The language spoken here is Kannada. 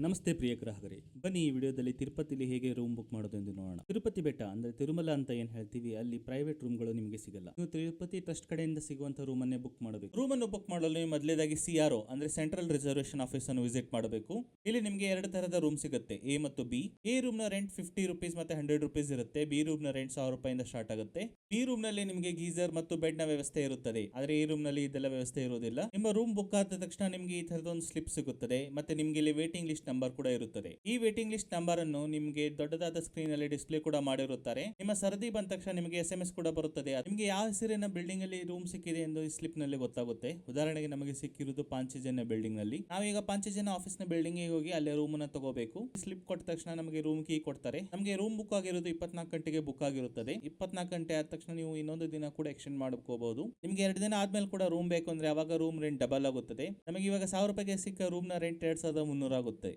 ನಮಸ್ತೆ ಪ್ರಿಯ ಗ್ರಾಹಕರೇ, ಬನ್ನಿ ಈ ವಿಡಿಯೋದಲ್ಲಿ ತಿರುಪತಿಲಿ ಹೇಗೆ ರೂಮ್ ಬುಕ್ ಮಾಡೋದು ಎಂದು ನೋಡೋಣ. ತಿರುಪತಿ ಬೆಟ್ಟ ಅಂದ್ರೆ ತಿರುಮಲ ಅಂತ ಏನ್ ಹೇಳ್ತೀವಿ, ಅಲ್ಲಿ ಪ್ರೈವೇಟ್ ರೂಮ್ಗಳು ನಿಮಗೆ ಸಿಗಲ್ಲ. ನೀವು ತಿರುಪತಿ ಟ್ರಸ್ಟ್ ಕಡೆಯಿಂದ ಸಿಗುವಂತ ರೂಮ್ ಅನ್ನೇ ಬುಕ್ ಮಾಡಬೇಕು. ರೂಮ್ ಅನ್ನು ಬುಕ್ ಮಾಡಲು ನೀವು ಮೊದಲೇದಾಗಿ CRO ಅಂದ್ರೆ ಸೆಂಟ್ರಲ್ ರಿಸರ್ವೇಶನ್ ಆಫೀಸ್ ಅನ್ನು ವಿಸಿಟ್ ಮಾಡಬೇಕು. ಇಲ್ಲಿ ನಿಮಗೆ ಎರಡು ತರಹದ ರೂಮ್ ಸಿಗುತ್ತೆ, ಎ ಮತ್ತು ಬಿ. ಎ ರೂಮ್ ನ ರೆಂಟ್ 50 ರೂಪೀಸ್ ಮತ್ತೆ 100 ರೂಪೀಸ್ ಇರುತ್ತೆ. ಬಿ ರೂಮ್ ನ ರೆಂಟ್ 1000 ರೂಪಾಯಿಂದ ಸ್ಟಾರ್ಟ್ ಆಗುತ್ತೆ. ಬಿ ರೂಮ್ ನಲ್ಲಿ ನಿಮಗೆ ಗೀಸರ್ ಮತ್ತು ಬೆಡ್ ನ ವ್ಯವಸ್ಥೆ ಇರುತ್ತದೆ, ಆದ್ರೆ ಈ ರೂಮ್ ನಲ್ಲಿ ಇದೆಲ್ಲ ವ್ಯವಸ್ಥೆ ಇರುವುದಿಲ್ಲ. ನಿಮ್ಮ ರೂಮ್ ಬುಕ್ ಆದ ತಕ್ಷಣ ನಿಮಗೆ ಈ ತರದ ಒಂದು ಸ್ಲಿಪ್ ಸಿಗುತ್ತದೆ, ಮತ್ತೆ ನಿಮಗೆ ಇಲ್ಲಿ ವೇಟಿಂಗ್ ಲಿಸ್ಟ್ ನಂಬರ್ ಕೂಡ ಇರುತ್ತದೆ. ಈ ವೇಟಿಂಗ್ ಲಿಸ್ಟ್ ನಂಬರ್ ಅನ್ನು ನಿಮಗೆ ದೊಡ್ಡದಾದ ಸ್ಕ್ರೀನ್ ಅಲ್ಲಿ ಡಿಸ್ಪ್ಲೇ ಕೂಡ ಮಾಡಿರುತ್ತಾರೆ. ನಿಮ್ಮ ಸರದಿ ಬಂದ ತಕ್ಷಣ ನಿಮಗೆ SMS ಕೂಡ ಬರುತ್ತದೆ. ನಿಮಗೆ ಯಾವ ಹೆಸರಿನ ಬಿಲ್ಡಿಂಗ್ ಅಲ್ಲಿ ರೂಮ್ ಸಿಕ್ಕಿದೆ ಎಂದು ಈ ಸ್ಲಿಪ್ ನಲ್ಲಿ ಗೊತ್ತಾಗುತ್ತೆ. ಉದಾಹರಣೆಗೆ ನಮಗೆ ಸಿಕ್ಕಿರುವುದು ಪಾಂಚಜನ್ಯ ಬಿಲ್ಡಿಂಗ್ ನಲ್ಲಿ. ನಾವೀಗ ಪಾಂಚಜನ್ಯ ಆಫೀಸ್ ನ ಬಿಲ್ಡಿಂಗ್ ಗೆ ಹೋಗಿ ಅಲ್ಲೇ ರೂಮ್ ಅನ್ನು ತಗೋಬೇಕು. ಸ್ಲಿಪ್ ಕೊಟ್ಟ ತಕ್ಷಣ ನಮಗೆ ರೂಮ್ ಕೀ ಕೊಡ್ತಾರೆ. ನಮಗೆ ರೂಮ್ ಬುಕ್ ಆಗಿರೋದು 24 ಗಂಟೆಗೆ ಬುಕ್ ಆಗಿರುತ್ತದೆ. 24 ಗಂಟೆ ಆದ ತಕ್ಷಣ ನೀವು ಇನ್ನೊಂದು ದಿನ ಕೂಡ ಎಕ್ಸ್ಟೆಂಡ್ ಮಾಡ್ಕೋಬಹುದು. ನಿಮಗೆ 2 ದಿನ ಆದ್ಮೇಲೆ ಕೂಡ ರೂಮ್ ಬೇಕು ಅಂದ್ರೆ ಅವಾಗ ರೂಮ್ ರೆಂಟ್ ಡಬಲ್ ಆಗುತ್ತದೆ. ನಮಗೆ ಇವಾಗ 1000 ರೂಪಾಯಿಗೆ ಸಿಕ್ಕ ರೂಮ್ ನ ರೆಂಟ್ 2300 ಆಗುತ್ತೆ.